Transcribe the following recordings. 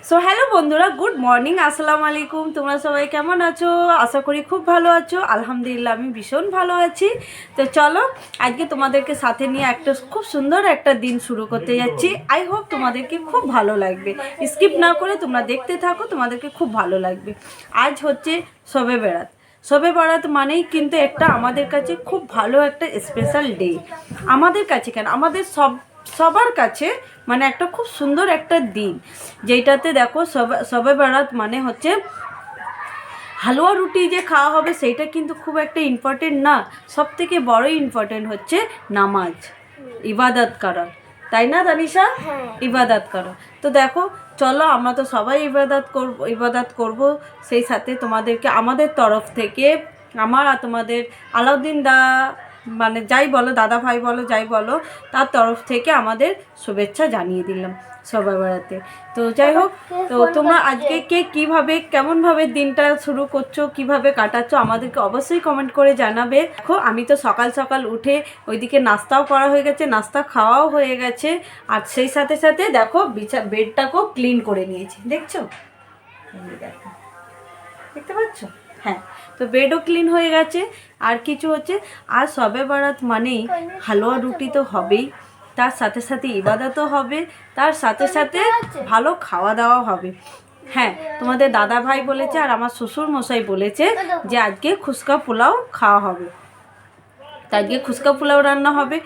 So hello বন্ধুরা, good morning, আসসালামু আলাইকুম। তোমরা সবাই কেমন আছো? আশা করি খুব ভালো আছো। আলহামদুলিল্লাহ আমি ভীষণ ভালো আছি। তো চলো আজকে তোমাদেরকে সাথে নিয়ে একটা খুব সুন্দর একটা দিন শুরু করতে যাচ্ছি। আই হোপ তোমাদেরকে খুব ভালো লাগবে। স্কিপ না করে তোমরা দেখতে থাকো, তোমাদেরকে খুব ভালো লাগবে। আজ হচ্ছে শবে বেরাত। শবে বরাত মানেই কিন্তু একটা আমাদের কাছে খুব ভালো একটা স্পেশাল ডে। আমাদের কাছে কেন, আমাদের সবার কাছে মানে একটা খুব সুন্দর একটা দিন, যেটাতে দেখো শবে বরাত মানে হচ্ছে হালুয়া রুটি যে খাওয়া হবে সেইটা কিন্তু খুব একটা ইম্পর্টেন্ট না। সব থেকে বড় ইম্পর্টেন্ট হচ্ছে নামাজ, ইবাদত করা, তাই না তানিশা? ইবাদত করা। তো দেখো চলো, আমরা তো সবাই ইবাদত করব। সেই সাথে তোমাদেরকে আমাদের তরফ থেকে, আমার আর তোমাদের আলাউদ্দিন মানে যাই বলো, দাদা ভাই বলো, যাই বলো, তার তরফ থেকে আমাদের শুভেচ্ছা জানিয়ে দিলাম সবাই বেড়াতে। তো যাই হোক, তো তোমরা আজকে কে কীভাবে কেমনভাবে দিনটা শুরু করছো, কিভাবে কাটাচ্ছো, আমাদেরকে অবশ্যই কমেন্ট করে জানাবে। দেখো আমি তো সকাল সকাল উঠে ওইদিকে নাস্তাও করা হয়ে গেছে, নাস্তা খাওয়াও হয়ে গেছে, আর সেই সাথে সাথে দেখো বেডটাকেও ক্লিন করে নিয়েছি। দেখছো, দেখতে পাচ্ছ? হ্যাঁ, তো বেডও ক্লিন হয়ে গেছে। আর কিছু হচ্ছে, আর শবে বরাত মানেই হালুয়া রুটি তো হবেই, তার সাথে সাথে ইবাদতও হবে, তার সাথে সাথে ভালো খাওয়া দাওয়া হবে। হ্যাঁ, তোমাদের দাদা ভাই বলেছে আর আমার শ্বশুর মশাই বলেছে যে আজকে খুস্কা পোলাও খাওয়া হবে। তা আজকে খুস্কা পোলাও রান্না হবে।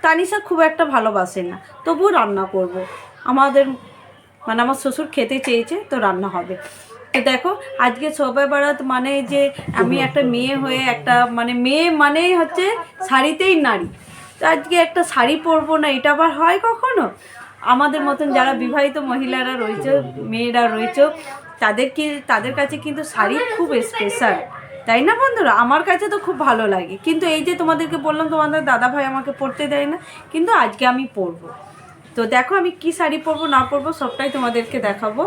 তানিশা খুব একটা ভালোবাসে না, তবুও রান্না করব। আমাদের মানে আমার শ্বশুর খেতে চেয়েছে, তো রান্না হবে। তো দেখো আজকে শবে বরাত মানে যে আমি একটা মেয়ে হয়ে, একটা মানে মেয়ে মানেই হচ্ছে শাড়িতেই নারী, তো আজকে একটা শাড়ি পরবো না, এটা আবার হয় কখনো? আমাদের মতন যারা বিবাহিত মহিলারা রয়েছে, মেয়েরা রয়েছে, তাদের কাছে কিন্তু শাড়ি খুব স্পেশাল, তাই না বন্ধুরা? আমার কাছে তো খুব ভালো লাগে, কিন্তু এই যে তোমাদেরকে বললাম তোমাদের দাদা ভাই আমাকে পরতে দেয় না, কিন্তু আজকে আমি পরবো। তো দেখো আমি কি শাড়ি পরবো না পরবো সবটাই তোমাদেরকে দেখাবো।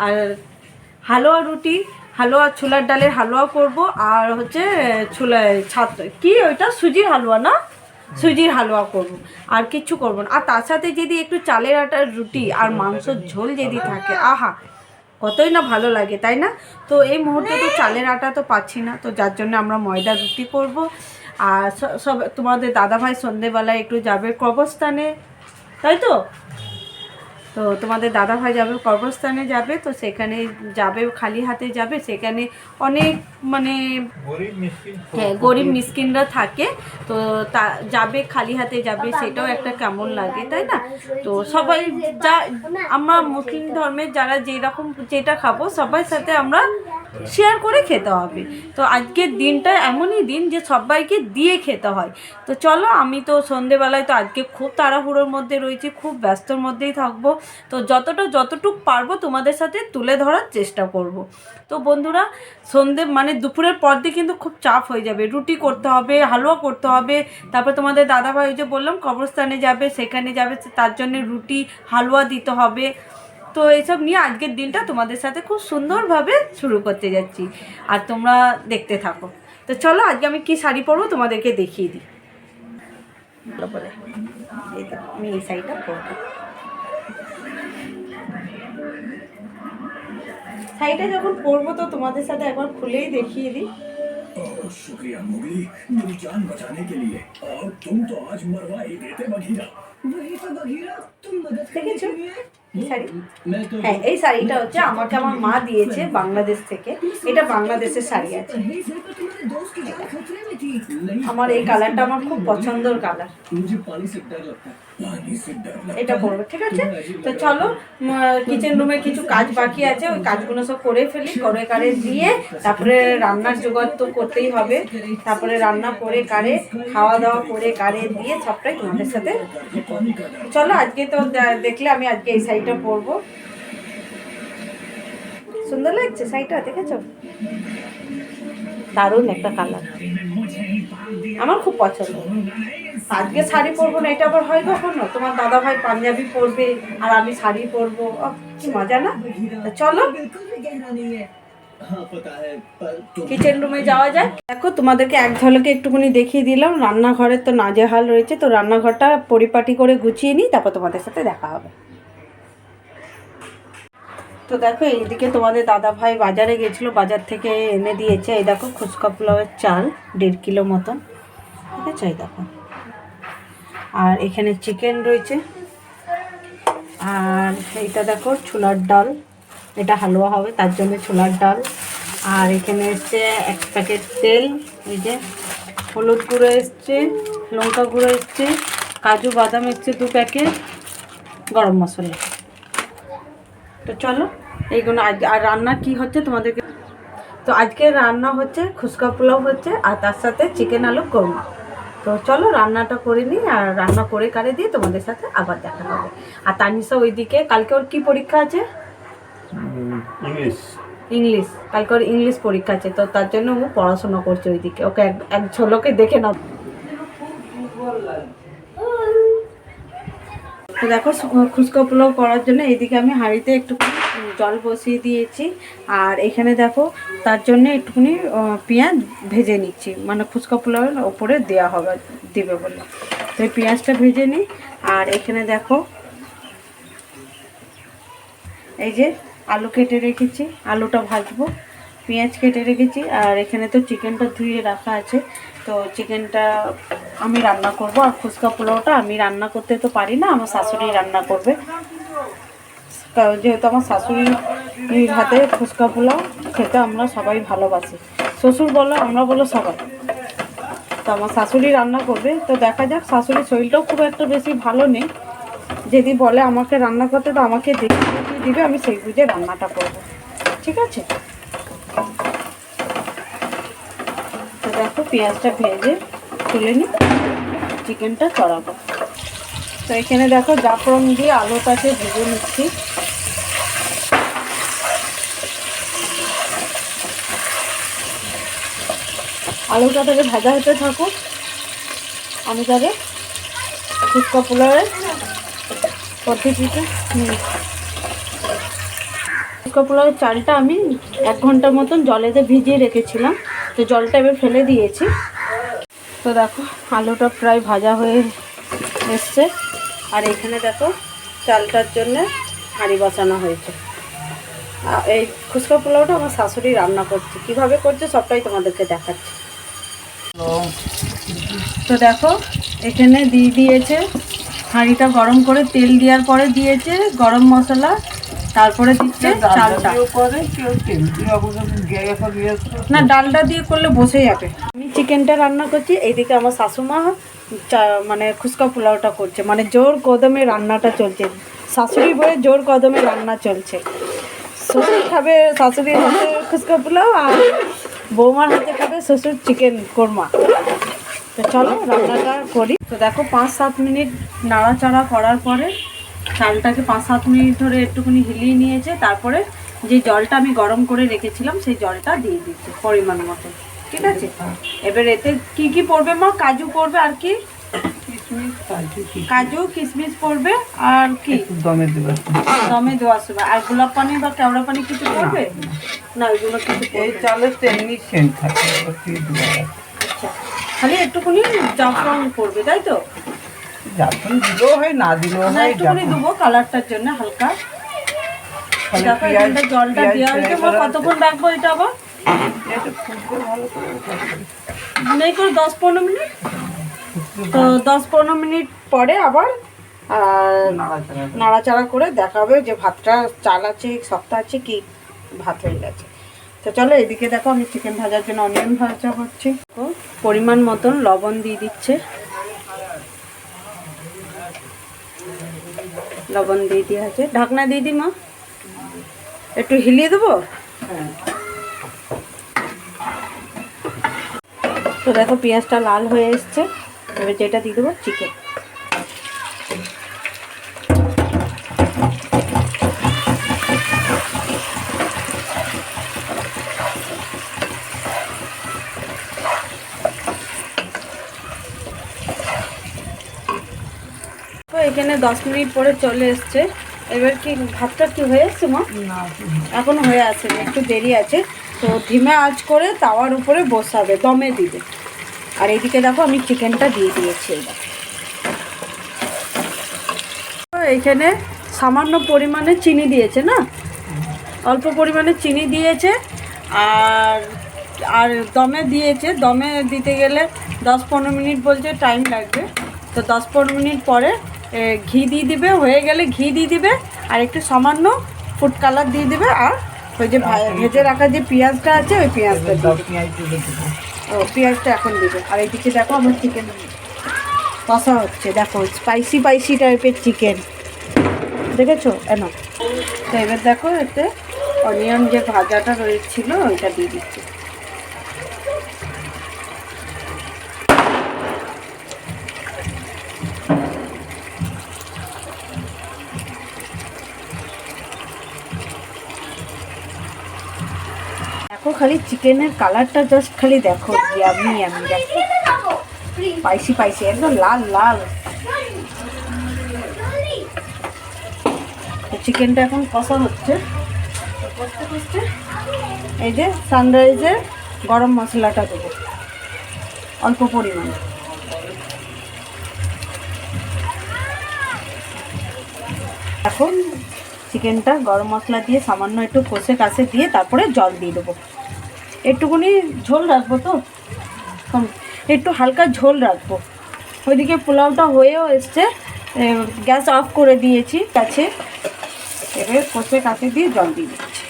আর হালুয়া রুটি, হালুয়া ছোলার ডালের হালুয়া করব, আর হচ্ছে কি ওইটা সুজির হালুয়া না, সুজির হালুয়া করব, আর কিচ্ছু করব না। আর তার সাথে যদি একটু চালের আটার রুটি আর মাংসর ঝোল যদি থাকে, আহা কতই না ভালো লাগে, তাই না? তো এই মুহূর্তে তো চালের আটা তো পাচ্ছি না, তো যার জন্য আমরা ময়দার রুটি করব। আর সব তোমাদের দাদাভাই সন্ধেবেলায় একটু যাবে কবরস্থানে, তাই তো? তো তোমাদের দাদা ভাই যাবে কবরস্থানে যাবে, তো সেখানে যাবে, খালি হাতে যাবে। সেখানে অনেক মানে হ্যাঁ গরিব মিসকিনরা থাকে, তো তা যাবে, খালি হাতে যাবে, সেটাও একটা কেমন লাগে, তাই না? তো সবাই যা, আমরা মুসলিম ধর্মের যারা যেরকম যেটা খাবো সবার সাথে আমরা শেয়ার করে খেতে হবে। তো আজকের দিনটা এমনই দিন যে সবাইকে দিয়ে খেতে হয়। তো চলো, আমি তো সন্ধেবেলায় তো আজকে খুব তাড়াহুড়োর মধ্যে রয়েছি, খুব ব্যস্তর মধ্যেই থাকবো। তো যতটুক পারবো তোমাদের সাথে তুলে ধরার চেষ্টা করব। তো বন্ধুরা, সন্ধে মানে দুপুরের পর দিয়ে কিন্তু খুব চাপ হয়ে যাবে, রুটি করতে হবে, হালুয়া করতে হবে, তারপর তোমাদের দাদাভাই যে বললাম কবরস্থানে যাবে, সেখানে যাবে, তার জন্য রুটি হালুয়া দিতে হবে। তো এইসব নিয়ে আজকের দিনটা তোমাদের সাথে খুব সুন্দরভাবে শুরু করতে যাচ্ছি, আর তোমরা দেখতে থাকো। তো চলো আজকে আমি কি শাড়ি পরবো তোমাদেরকে দেখিয়ে দিই। আমি এই শাড়িটা পরবো, শাড়িটা যখন পরবো তো তোমাদের সাথে একবার খুলেই দেখিয়ে দিই। शुक्रिया मुगली, मेरी जान बचाने के लिए। और तुम तो आज मरवा ही देते बघीरा। वही तो बघीरा, तुम मदद करने के लिए। হ্যাঁ, এই শাড়িটা হচ্ছে আমাকে আমার মা দিয়েছে বাংলাদেশ থেকে। এটা বাংলাদেশের শাড়ি আছে। আমার এই কালারটা আমার খুব পছন্দের কালার, এটা পরবো, ঠিক আছে? তো চলো, কিচেন রুমে কিছু কাজ বাকি আছে, ওই কাজগুলো সব করে ফেলি, করে দিয়ে তারপরে রান্নার জোগাড় তো করতেই হবে। তারপরে রান্না করে কারে, খাওয়া দাওয়া করে কারে দিয়ে সবটাই তোমাদের সাথে। চলো আজকে তো দেখলে আমি আজকে এই শাড়িটা পরবো, সুন্দর লাগছে শাড়িটা, দেখেছো? দারুণ একটা কালার, আমার খুব পছন্দ। আজকে শাড়ি পরবো না, এটা আবার হয় কখনো? তোমার দাদা ভাই পাঞ্জাবি পরবে আর আমি শাড়ি পরবো, কি মজা না? চলো কিচেন রুমে যাওয়া যায়। দেখো তোমাদেরকে এক ঝলকে একটুখানি দেখিয়ে দিলাম, রান্নাঘরের তো নাজেহাল রয়েছে, তো রান্নাঘরটা পরিপাটি করে গুছিয়ে নিই, তারপর তোমাদের সাথে দেখা হবে। তো দেখো এইদিকে তোমাদের দাদা ভাই বাজারে গেছিলো, বাজার থেকে এনে দিয়েছে। এই দেখো ফুচকা পোলাওয়ের চাল 1.5 কিলো মতন, ঠিক আছে। এই দেখো, আর এখানে চিকেন রয়েছে, আর এইটা দেখো ছোলার ডাল, এটা হালুয়া হবে তার জন্য ছোলার ডাল। আর এখানে এসছে 1 প্যাকেট তেল, এই যে হলুদ গুঁড়ো এসছে, লঙ্কা গুঁড়ো এসছে, কাজু বাদাম এসছে 2 প্যাকেট, গরম মশলা। তো চলো এইগুলো আর রান্না কি হচ্ছে তোমাদেরকে। তো আজকে রান্না হচ্ছে ফুচকা পোলাও হচ্ছে, আর তার সাথে চিকেন আলু কোরমা। তো চলো রান্নাটা করে নিই, আর রান্না করে কারে দিয়ে তোমাদের সাথে আবার দেখা হবে। আর তানিশা ওইদিকে কালকে ওর কি পরীক্ষা আছে? ইংলিশ। কালকে ওর ইংলিশ পরীক্ষা আছে, তো তার জন্য ও পড়াশোনা করছে ওইদিকে। ওকে এক ঝলকে দেখে নাও। তো দেখো ফুচকা পোলাও করার জন্য এইদিকে আমি হাঁড়িতে একটুখানি জল বসিয়ে দিয়েছি, আর এখানে দেখো তার জন্য একটুখানি পেঁয়াজ ভেজে নিচ্ছি, মানে ফুচকা পোলাওয়ের ওপরে দেবে বলে। তো এই পেঁয়াজটা ভেজে নিই। আর এখানে দেখো এই যে আলু কেটে রেখেছি, আলুটা ভাজবো, পেঁয়াজ কেটে রেখেছি। আর এখানে তো চিকেনটা ধুয়ে রাখা আছে, তো চিকেনটা আমি রান্না করব। আর ফুচকা পোলাওটা আমি রান্না করতে তো পারি না, আমার শাশুড়ি রান্না করবে, যেহেতু আমার শাশুড়ির হাতে ফুচকা পোলাও খেতে আমরা সবাই ভালোবাসি, শ্বশুর বলো আমরা বলো সবাই। তো আমার শাশুড়ি রান্না করবে, তো দেখা যাক। শাশুড়ির শরীরটাও খুব একটা বেশি ভালো নেই, যদি বলে আমাকে রান্না করতে তো আমাকে দেখে দিবে, আমি সেই বুঝে রান্নাটা করব, ঠিক আছে। তো দেখো পেঁয়াজটা ভেজে তুলে নিই, চিকেনটা চড়াবো। তো এখানে দেখো জাফরান দিয়ে আলুটাকে ভেজে নিচ্ছি। আলুটা থেকে ভাজা হতে থাকুক, আমি তাহলে ফুচকা পোলাওয়ের পদ্ধতিটা ফুচকা পোলাওয়ের চালটা আমি 1 ঘন্টা মতন জলেতে ভিজিয়ে রেখেছিলাম, তো জলটা এবার ফেলে দিয়েছি। তো দেখো আলুটা প্রায় ভাজা হয়ে এসছে, আর এখানে দেখো চালটার জন্য হাঁড়ি বসানো হয়েছে। এই ফুচকা পোলাওটা আমার শাশুড়ি রান্না করছে, কীভাবে করছে সবটাই তোমাদেরকে দেখাচ্ছি। তো দেখো এখানে দিয়ে দিয়েছে, হাঁড়িটা গরম করে তেল দেওয়ার পরে দিয়েছে গরম মশলা, তারপরে দিচ্ছে চালটা। না, ডালটা দিয়ে করলে বসে যাবে। আমি চিকেনটা রান্না করছি, এইদিকে আমার শাশুমা মানে ফুচকা পোলাওটা করছে, মানে জোর কদমে রান্নাটা চলছে। শাশুড়ি বলে জোর কদমে রান্না চলছে। শ্বশুর খাবে শাশুড়ির হাতে ফুচকা পোলাও, আর বৌমার হাতে খাবে শ্বশুর চিকেন কোরমা। তো চলো রান্নাটা করি। তো দেখো 5-7 মিনিট নাড়াচাড়া করার পরে চালটাকে 5-7 মিনিট ধরে একটুখানি হিলিয়ে নিয়েছে, তারপরে যে জলটা আমি গরম করে রেখেছিলাম সেই জলটা দিয়ে দিচ্ছি পরিমাণ মতো, ঠিক আছে। এবার এতে কি কি পড়বে মা? কাজু পড়বে, আর কি? কাজু কিশমিশ পড়বে, আর কি দমে দেওয়ার সময়। আর গোলাপ পানি বা কেওড়া পানি কিছু পড়বে না? ওইগুলো কিছু এই চালের তেমনি সেন্ট থাকে। আচ্ছা, খালি একটুখানি জাফরান পড়বে, তাই তো? জাফরান দিলেও হয়, না দিলেও হয়, একটুখানি দেবো কালারটার জন্য হালকা। জলটা দেওয়া হয়েছে, কতক্ষণ রাখবো এটা আবার? নেই করে 10-15 মিনিট। তো 10-15 মিনিট পরে আবার নাড়াচাড়া করে দেখাবে যে ভাতটা চাল আছে, শক্ত আছে কি ভাত হয়ে গেছে। তো চলো এদিকে দেখো আমি চিকেন ভাজার জন্য অনিয়ন ভাজা করছি। পরিমাণ মতন লবণ দিয়ে দিচ্ছে, লবণ দিয়ে দিয়ে আছে। ঢাকনা দিয়ে দিই মা, একটু হিলিয়ে দেবো। তো দেখো পেঁয়াজটা লাল হয়ে এসছে, এবার যেটা দিয়ে দেবো চিকেন। তো এখানে 10 মিনিট পরে চলে এসছে। এবার কি ভাতটা কি হয়ে এসছে মা? এখন হয়ে আছে, একটু দেরি আছে। তো ধিমে আঁচ করে তাওয়ার উপরে বসাবে, দমে দিবে। আর এইদিকে দেখো আমি চিকেনটা দিয়ে দিয়েছি। এইখানে সামান্য পরিমাণে চিনি দিয়েছে না, অল্প পরিমাণে চিনি দিয়েছে আর আর দমে দিয়েছে। দমে দিতে গেলে 10-15 মিনিট বলছে টাইম লাগবে। তো 10-15 মিনিট পরে ঘি দিয়ে দিবে, হয়ে গেলে ঘি দিয়ে দিবে আর একটু সামান্য ফুড কালার দিয়ে দিবে আর ওই যে ভেজে রাখা যে পেঁয়াজটা আছে ওই পেঁয়াজটা দিবে। ও পেঁয়াজটা এখন দিবে। আর এইদিকে দেখো আমার চিকেন কষা হচ্ছে, দেখো স্পাইসি টাইপের চিকেন, দেখেছো এন। তো এবার দেখো এতে অনিয়ন যে ভাজাটা রয়েছিল ওইটা দিয়ে দিচ্ছি। দেখো খালি চিকেনের কালারটা জাস্ট খালি দেখো, ইয়ামি দেখো, স্পাইসি একদম লাল লাল। চিকেনটা এখন কষা হচ্ছে, কষতে কষতে এই যে সানরাইজের গরম মশলাটা দেবো অল্প পরিমাণে। এখন চিকেনটা গরম মশলা দিয়ে সামান্য একটু কষে কাষে দিয়ে তারপরে জল দিয়ে দেবো। একটুখানি ঝোল রাখবো, তো একটু হালকা ঝোল রাখবো। ওইদিকে পোলাওটা হয়েও এসছে, গ্যাস অফ করে দিয়েছি কাছে। এবার কষে কাছে দিয়ে জল দিয়ে দিচ্ছি।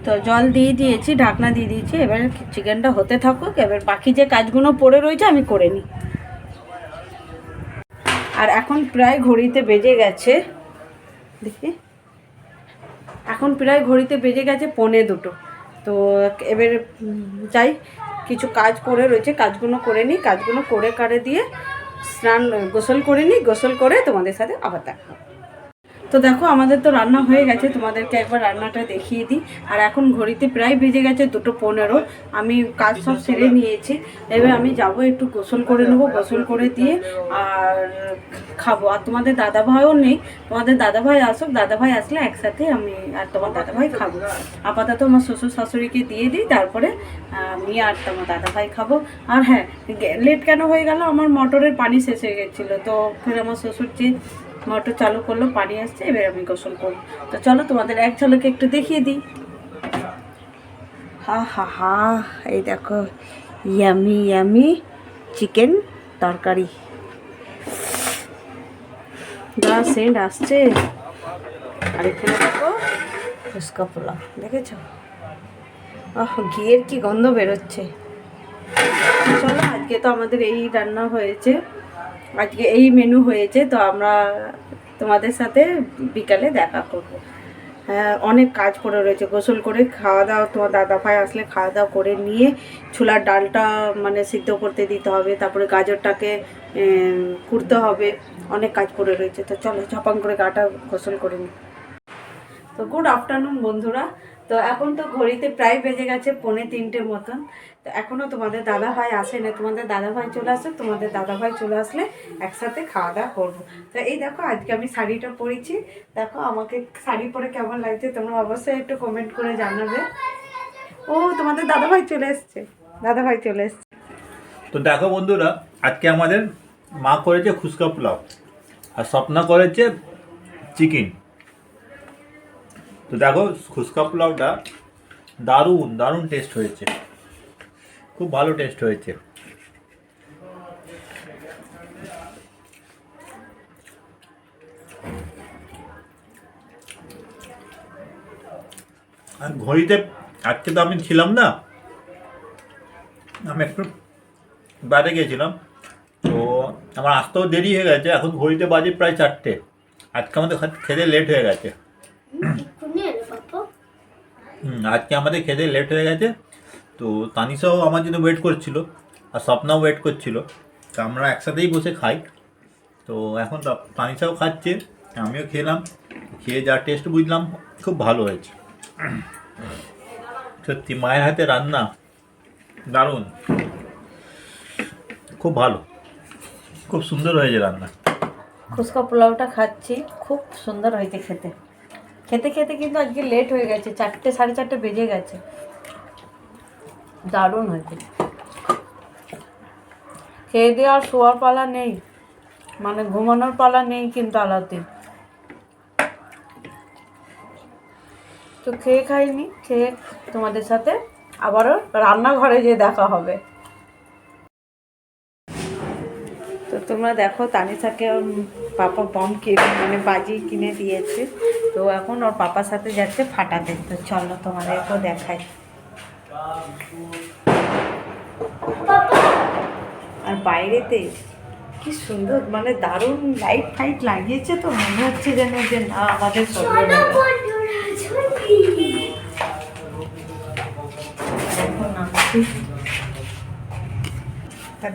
তো জল দিয়ে দিয়েছি, ঢাকনা দিয়ে দিয়েছি। এবার চিকেনটা হতে থাকুক, এবার বাকি যে কাজগুলো পড়ে রয়েছে আমি করে নিই। আর এখন প্রায় ঘড়িতে বেজে গেছে, দেখি এখন প্রায় ঘড়িতে বেজে গেছে 1:45। তো এবার যাই, কিছু কাজ পড়ে রয়েছে কাজগুলো করে নিই। কাজগুলো করে দিয়ে স্নান গোসল করে নিই, গোসল করে তোমাদের সাথে আবার দেখা হবে। তো দেখো আমাদের তো রান্না হয়ে গেছে, তোমাদেরকে একবার রান্নাটা দেখিয়ে দিই। আর এখন ঘড়িতে প্রায় বেজে গেছে 2:15। আমি কাজ সব সেরে নিয়েছি। এবার আমি যাব একটু গোসল করে নেবো, গোসল করে দিয়ে আর খাবো। আর তোমাদের দাদাভাইও নেই, তোমাদের দাদাভাই আসুক, দাদাভাই আসলে একসাথে আমি আর তোমার দাদাভাই খাবো। আপাতত আমার শ্বশুর শাশুড়িকে দিয়ে দিই, তারপরে আমি আর তোমার দাদাভাই খাবো। আর হ্যাঁ, লেট কেন হয়ে গেল, আমার মোটরের পানি শেষ হয়ে গেছিলো। তো ফের আমার শ্বশুর যে মোটর চালু করলো, পানি আসছে, এবার আমি গোসল করবো। তো চলো তোমাদের এক ঝলকে একটু দেখিয়ে দিই। হা এই দেখো ইয়ামি চিকেন তরকারি, যা সেন্ট আসছে। আর এখানে দেখো ফুচকা পোলাও, দেখেছো? ঘিয়ের কি গন্ধ বেরোচ্ছে। চলো আজকে তো আমাদের এই রান্না হয়েছে, আজকে এই মেনু হয়েছে। তো আমরা তোমাদের সাথে বিকালে দেখা করব। হ্যাঁ, অনেক কাজ পড়ে রয়েছে। গোসল করে খাওয়া দাওয়া, তোমার দাদাভাই আসলে খাওয়া দাওয়া করে নিয়ে ছোলার ডালটা মানে সিদ্ধ করতে দিতে হবে, তারপরে গাজরটাকে কুড়তে হবে, অনেক কাজ পড়ে রয়েছে। তো চলো ঝপাং করে গাটা গোসল করে নিই। তো গুড আফটারনুন বন্ধুরা। তো এখন তো ঘড়িতে প্রায় বেজে গেছে 2:45 মতন। তো এখনও তোমাদের দাদাভাই আসে না। তোমাদের দাদাভাই চলে আসে, তোমাদের দাদাভাই চলে আসলে একসাথে খাওয়া দাওয়া করবো। তো এই দেখো আজকে আমি শাড়িটা পরেছি, দেখো আমাকে শাড়ি পরে কেমন লাগছে তোমরা অবশ্যই একটু কমেন্ট করে জানাবে। ও তোমাদের দাদাভাই চলে এসছে, দাদাভাই চলে এসছে। তো দেখো বন্ধুরা, আজকে আমাদের মা করেছে ফুচকা পোলাও আর স্বপ্না করেছে চিকেন। তো দেখো ফুচকা পোলাওটা দারুণ টেস্ট হয়েছে, খুব ভালো টেস্ট হয়েছে। আর ঘড়িতে আজকে তো আমি ছিলাম না, আমি একটু বাইরে গিয়েছিলাম, তো আমার আসতেও দেরি হয়ে গেছে। এখন ঘড়িতে বাজে প্রায় 4টে। আজকে আমাদের খেতে লেট হয়ে গেছে। আজকে আমাদের খেতে লেট হয়ে গেছে। তো তানিশাও আমার জন্য ওয়েট করছিল আর স্বপ্নাও ওয়েট করছিল। তো আমরা একসাথেই বসে খাই। তো এখন তানিশাও খাচ্ছে, আমিও খেলাম। খেয়ে যা টেস্ট বুঝলাম, খুব ভালো হয়েছে। সত্যি মায়ের হাতে রান্না দারুণ, খুব ভালো। খুব সুন্দর হয়েছে রান্না। ফুচকা পোলাওটা খাচ্ছি, খুব সুন্দর হয়েছে খেতে। খেতে খেতে কিন্তু আজকে লেট হয়ে গেছে, 4টে 4:30 বেজে গেছে। দারুণ হয়েছে। খেয়ে দিয়ে আর শোয়ার পালা নেই, মানে ঘুমানোর পালা নেই কিন্তু আলাদা। তো খেয়ে খাইনি, খেয়ে তোমাদের সাথে আবারও রান্নাঘরে যেয়ে দেখা হবে। তো তোমরা দেখো, তানিশাকে ওর পাপা বম কিনে মানে বাজি কিনে দিয়েছে। তো এখন ওর পাপার সাথে যাচ্ছে ফাটাতে। তো চলো তোমাদেরকেও দেখাই। আর বাইরেতে কি সুন্দর, মানে দারুণ লাইট ফাইট লাগিয়েছে। তো মনে হচ্ছে যেন যে না আমাদের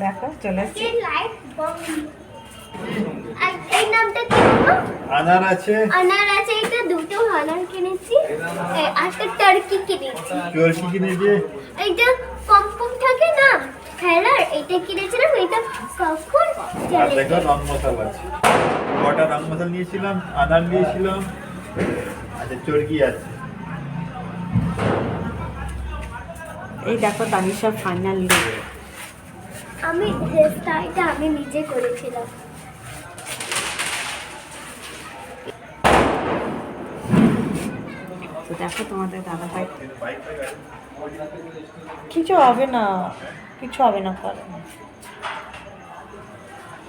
দেখো চলে আসছে। এই নামটা কি হলো? আনার আছে, আনার আছে, এটা দুটো আনার কিনেছি, একটা টার্কি কিনেছি। চরকি কিনেছে, এইটা পমপম থাকে না খেলার, এটা কিনেছিলাম, এটা কখন আর দেখো রং মশলা আছে। কটা রং মশলা নিয়েছিলাম, আনার নিয়েছিলাম, আচ্ছা চরকি আছে। এই দেখো তানিশার ফাইনাল লুক। আমি ড্রেসটা এটা আমি নিজে করেছিলাম। তো দেখো তোমাদের দাদা ভাই, কিছু হবে না, কিছু হবে না, করো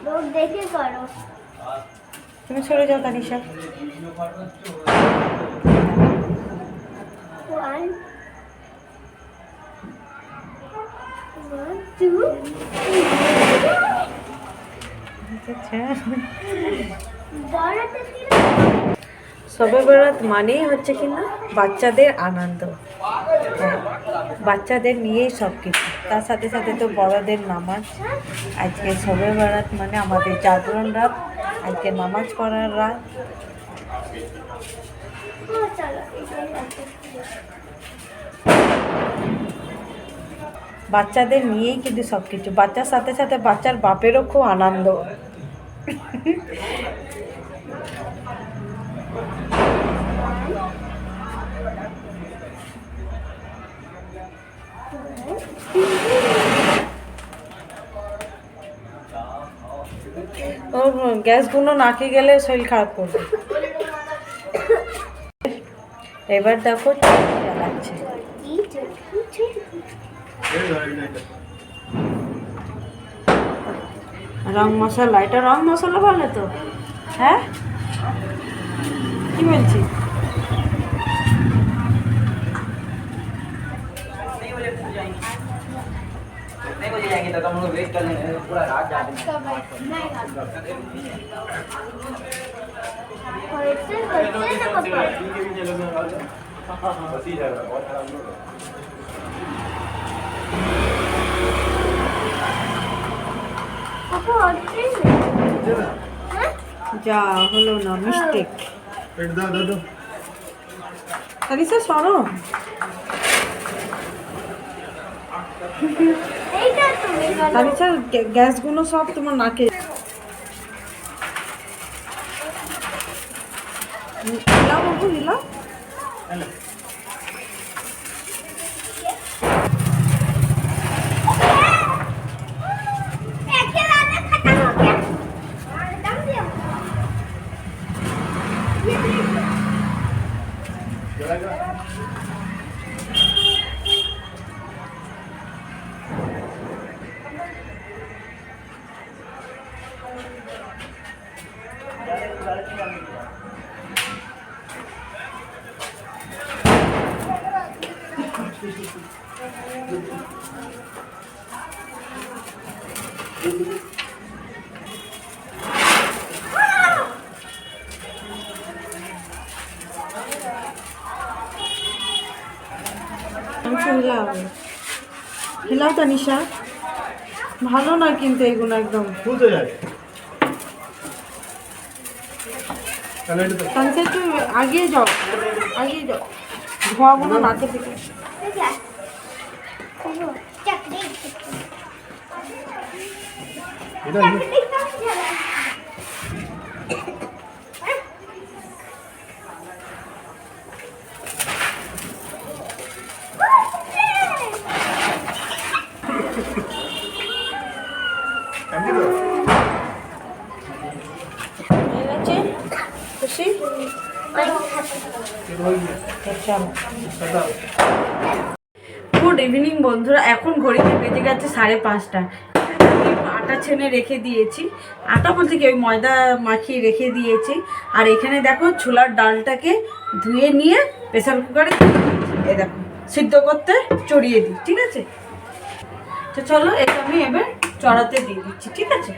লোক দেখে করো। তুমি সরে যাও তানিশা। One, two, বড়টা ছিল। শবে বরাত মানেই হচ্ছে কিনা বাচ্চাদের আনন্দ। হ্যাঁ, বাচ্চাদের নিয়েই সব কিছু। তার সাথে সাথে তো বড়দের নামাজ। আজকে শবে বরাত মানে আমাদের জাগরণ রাত, আজকে নামাজ পড়ার রাত। চলো এটাই আছে। বাচ্চাদের নিয়েই কিন্তু সব কিছু। বাচ্চার সাথে সাথে বাচ্চার বাপেরও খুব আনন্দ। ও গ্যাসগুলো নাকে গেলে শরীর খারাপ করবে। এবার দেখো চালাচ্ছে। রং মশলা, এটা রং মশলা বলে তো? হ্যাঁ, কি বলছি? जाएंगे तो हम लोग वेट कर लेंगे पूरा रात जाएंगे। যা হলো না, মিস্টেক। তানিশা সরো। তানিশা গ্যাসগুলো সব তোমার নাকে। হিলাও বাবু, হিলাও। হিলাও, হিলাও তানিশা। ভালো না কিন্তু এগুলো একদম। তানিশা একটু আগিয়ে যাও, আগিয়ে যাও। ধোঁয়াগুলো নাকে থেকে। चकरी হয়ে গেছে খুশি? গুড ইভিনিং বন্ধুরা, এখন ঘড়িতে বেজে গেছে 5:30। আটা ছেনে রেখে দিয়েছি, আটা বলতে কি ওই ময়দা মাখিয়ে রেখে দিয়েছি। আর এখানে দেখো ছোলার ডালটাকে ধুয়ে নিয়ে প্রেসার কুকারে দেখো সিদ্ধ করতে চড়িয়ে দিই, ঠিক আছে? তো চলো এটা আমি এবার চড়াতে দিয়ে দিচ্ছি, ঠিক আছে?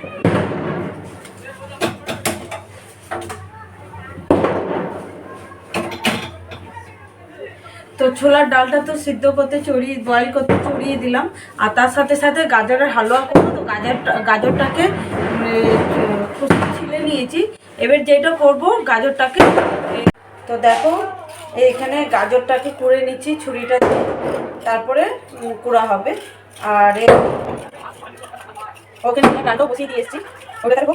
তো ছোলার ডালটা তো সিদ্ধ করতে বয়েল করতে চড়িয়ে দিলাম। আর তার সাথে সাথে গাজরের হালুয়া করবো, তো গাজরটাকে ছিলে নিয়েছি। এবার যেটা করব গাজরটাকে, তো দেখো এখানে গাজরটাকে কুড়ে নিচ্ছি ছুরিটা দিয়ে, তারপরে কুড়া হবে। আর ওখানে ডালটা বসিয়ে দিয়ে এসেছি, ওটা দেখো।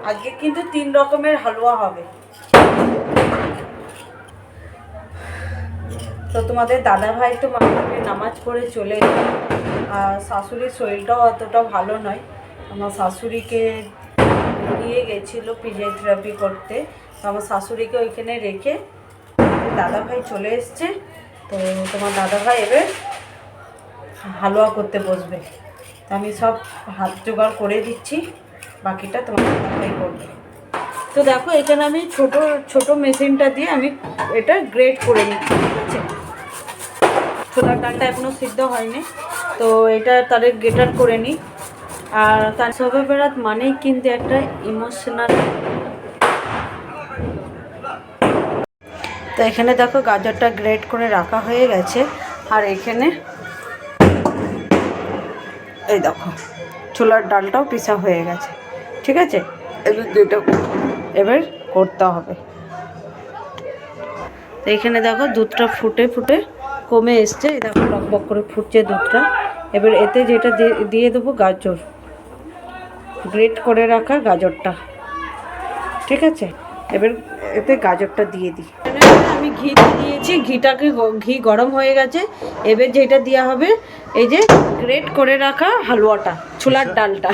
আজকে কিন্তু 3 রকমের হালুয়া হবে। তো তোমাদের দাদাভাই তো মাগরিবে নামাজ পড়ে চলে এলো। আর শাশুড়ির শরীরটাও অতটা ভালো নয়, আমার শাশুড়িকে নিয়ে গেছিলো ফিজিওথেরাপি করতে। তো আমার শাশুড়িকে ওইখানে রেখে দাদাভাই চলে এসছে। তো তোমার দাদাভাই এবার হালুয়া করতে বসবে। তো আমি সব হাত জোগাড় করে দিচ্ছি, বাকিটা তোমার দাদাভাই করবে। তো দেখো এখানে আমি ছোট মেশিনটা দিয়ে আমি এটা গ্রেট করে নিচ্ছি, ঠিক আছে? ছোলার ডালটা এখনও সিদ্ধ হয়নি, তো এটা তাদের গ্রেটার করে নিই। আর তার শবে বেরাত মানেই কিন্তু একটা ইমোশনাল। তো এখানে দেখো গাজরটা গ্রেট করে রাখা হয়ে গেছে। আর এখানে এই দেখো ছোলার ডালটাও পিসা হয়ে গেছে, ঠিক আছে? এবার করতে হবে। তো এখানে দেখো দুধটা ফুটে কমে এসছে, এই দেখো বক করে ফুটছে দুধটা। এবার এতে যেটা দিয়ে দেবো গাজর, গ্রেট করে রাখা গাজরটা, ঠিক আছে? এবার এতে গাজরটা দিয়ে দিই। আমি ঘি দিয়েছি, ঘি গরম হয়ে গেছে। এবার যেটা দেওয়া হবে এই যে গ্রেট করে রাখা হালুয়াটা, ছোলার ডালটা।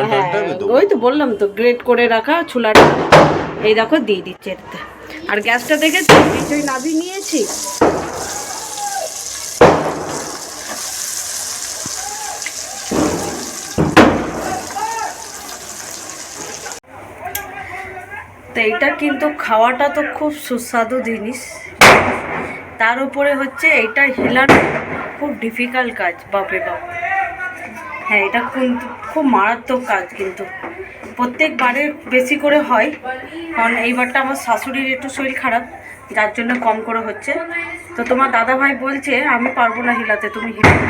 হ্যাঁ ওই তো বললাম তো, গ্রেট করে রাখা ছোলার ডাল এই দেখো দিয়ে দিচ্ছে এতে। আর গ্যাসটা দেখেছি নিশ্চয়ই নাভি নিয়েছি। তো এটা কিন্তু খাওয়াটা তো খুব সুস্বাদু জিনিস, তার উপরে হচ্ছে এটা হিলানো খুব ডিফিকাল্ট কাজ, বাপরে বাপ। হ্যাঁ এটা কিন্তু খুব মারাত্মক কাজ, কিন্তু প্রত্যেকবারে বেশি করে হয়। কারণ এইবারটা আমার শাশুড়ির একটু শরীর খারাপ, যার জন্য কম করে হচ্ছে। তো তোমার দাদাভাই বলছে আমি পারবো না হিলাতে, তুমি হিলাতে।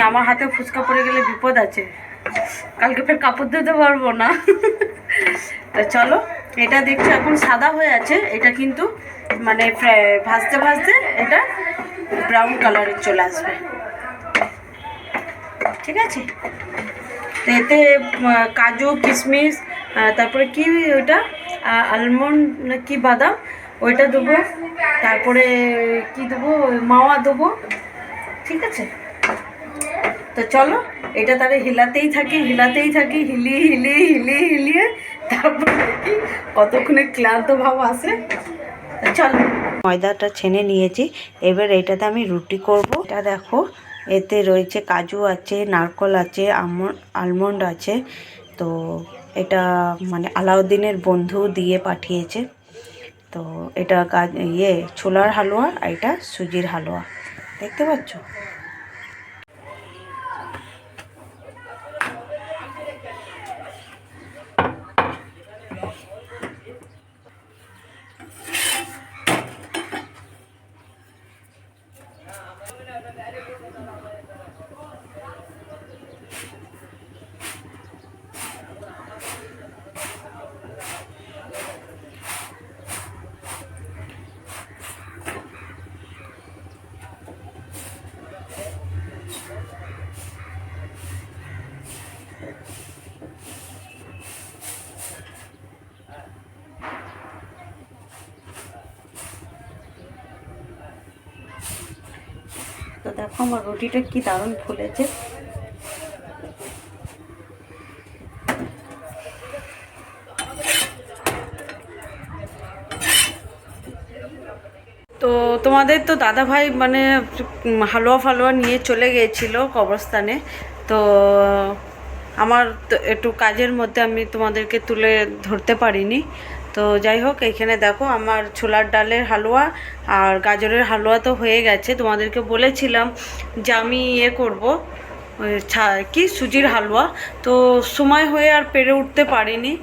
আমার হাতে ফুচকা পড়ে গেলে বিপদ আছে, কালকে ফের কাপড় ধুতে পারবো না। তো চলো, এটা দেখছো এখন সাদা হয়ে আছে, এটা কিন্তু মানে ভাজতে ভাজতে এটা ব্রাউন কালারের চলে আসবে, ঠিক আছে? তো এতে কাজু কিশমিশ, তারপরে কি ওইটা আলমন্ড না কি বাদাম ওইটা দেবো, তারপরে কি দেবো মাওয়া দেবো, ঠিক আছে? তো চলো এটা তাহলে হিলাতেই থাকি হিলিয়ে তারপর দেখি কতক্ষণে ক্লান্ত ভাব আসে। চলো ময়দাটা ছেনে নিয়েছি, এবার এটাতে আমি রুটি করব। এটা দেখো এতে রয়েছে কাজু আছে, নারকল আছে, আলমন্ড আছে। তো এটা মানে আলাউদ্দিনের বন্ধু দিয়ে পাঠিয়েছে। তো এটা ছোলার হালুয়া, আর এটা সুজির হালুয়া, দেখতে পাচ্ছ? তো দেখো আমার রুটিটা কি দারুণ ফুলেছে। তো তোমাদের তো দাদা ভাই মানে হালুয়া ফালুয়া নিয়ে চলে গিয়েছিল কবরস্থানে। তো আমার তো একটু কাজের মধ্যে আমি তোমাদেরকে তুলে ধরতে পারিনি। তো যাই হোক, এখানে দেখো আমার ছোলার ডালের হালুয়া আর গাজরের হালুয়া তো হয়ে গেছে। তোমাদেরকে বলেছিলাম যে আমি করব কি সুজির হালুয়া, তো সময় হয়ে আর পেরে উঠতে পারিনি,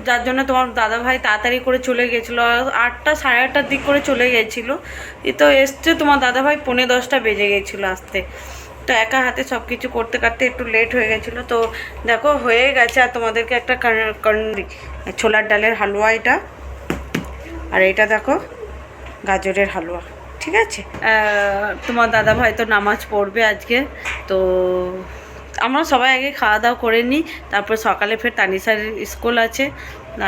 যার জন্য তোমার দাদাভাই তাড়াতাড়ি করে চলে গেছিলো, 8টা সাড়ে 8টার দিক করে চলে গেছিলো। এ তো এসছে তোমার দাদাভাই 9:45 বেজে গেছিলো আসতে। তো একা হাতে সব কিছু করতে করতে একটু লেট হয়ে গেছিলো। তো দেখো হয়ে গেছে। আর তোমাদেরকে একটা ছোলার ডালের হালুয়া এটা, আর এটা দেখো গাজরের হালুয়া, ঠিক আছে। তোমার দাদা ভাই তো নামাজ পড়বে আজকে, তো আমরা সবাই আগে খাওয়া দাওয়া করে নিই, তারপর সকালে ফের তানিশার স্কুল আছে।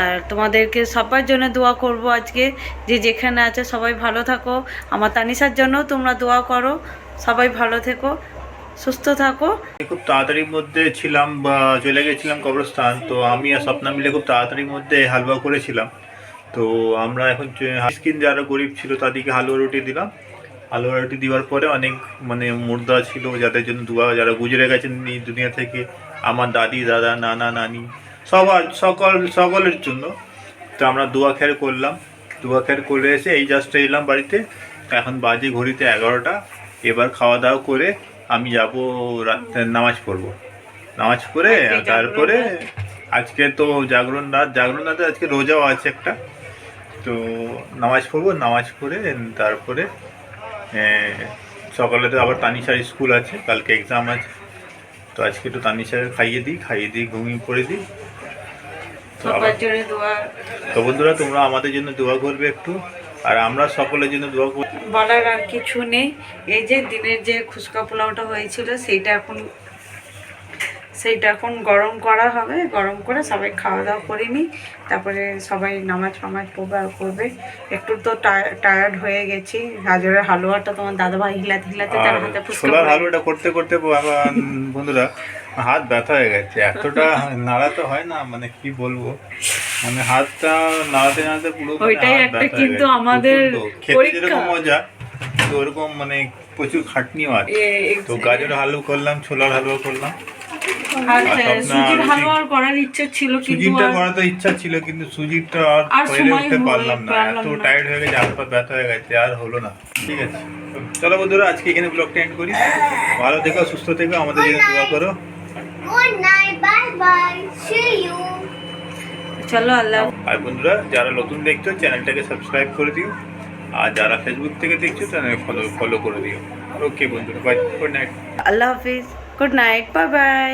আর তোমাদেরকে সবার জন্য দোয়া করব আজকে, যে যেখানে আছে সবাই ভালো থাকো। আমার তানিশার জন্য তোমরা দোয়া করো, সবাই ভালো থেকো, সুস্থ থাকো। খুব তাড়াতাড়ির মধ্যে ছিলাম বা চলে গেছিলাম কবরস্থান, তো আমি আর স্বপ্না মিলে খুব তাড়াতাড়ির মধ্যে হালুয়া করেছিলাম। তো আমরা এখন মিসকিন যারা গরিব ছিল তাদেরকে হালুয়া রুটি দিলাম। হালুয়া রুটি দেওয়ার পরে অনেক মানে মুর্দা ছিল যাদের জন্য দোয়া, যারা গুজরে গেছেন এই দুনিয়া থেকে, আমার দাদি দাদা নানা নানি সকলের জন্য। তো আমরা দোয়া খের করলাম, দোয়া খের করে এসে এই জাস্ট এলাম বাড়িতে। এখন বাজে ঘড়িতে 11টা। এবার খাওয়া দাওয়া করে আমি যাব রাত্রে নামাজ পড়বো। নামাজ পড়ে তারপরে আজকে তো জাগরণ রাতে আজকে রোজাও আছে একটা, তো নামাজ পড়বো। নামাজ পড়ে তারপরে সকালে তো আবার তানিশার স্কুল আছে, কালকে এক্সাম আছে। তো আজকে একটু তানিশাকে খাইয়ে দিই ঘুমিয়ে পড়ে দিই। তো বন্ধুরা তোমরা আমাদের জন্য দোয়া করবে একটু, আর আমরা সকলের জন্য দোয়া করব। বলার আর কিছু নেই। এই যে দিনের যে খুচকা পোলাওটা হয়েছিল সেইটা এখন গরম করা হবে, গরম করে সবাই খাওয়া দাওয়া করে নিই, তারপরে সবাই নামাজ করবে। একটু তো টায়ার্ড হয়ে গেছি। গাজরের হালুয়াটা তোমার দাদাভাই হিলাতে তার হাতে ছোলার হালুয়াটা করতে বন্ধুরা হাত ব্যথা হয়ে গেছে, এতটা নাড়াতে হয় না, মানে কি বলবো, মানে হাতটা নাড়াতে পুরো ওইটাই একটা কিন্তু আমাদের খেতে যেরকম মজা, তো ওরকম মানে প্রচুর খাটনিও আছে। তো গাজরের হালুয়া করলাম, ছোলার হালুয়া করলাম, সুজির হালুয়া করার ইচ্ছা ছিল, সুজিটা করার তো ইচ্ছা ছিল, কিন্তু সুজিটা আর করে উঠতে পারলাম না, এত টায়ার্ড হয়ে গেছে, হাত পা ব্যথা হয়ে গেছে, আর হলো না। ঠিক আছে, চলো বন্ধুরা আজকে এখানে ব্লগটা এন্ড করি। ভালো থেকো, সুস্থ থেকো, আমাদের জন্য দোয়া করো। Good night, bye bye, see you. চলো আল্লাহ। আর বন্ধুরা যারা নতুন দেখছো চ্যানেলটাকে সাবস্ক্রাইব করে দিও, আর যারা ফেসবুক থেকে দেখছো চ্যানেল ফলো করে দিও। ওকে বন্ধুরা, বাই, গুড নাইট, আল্লাহ হাফিজ, গুড নাইট, বাই বাই।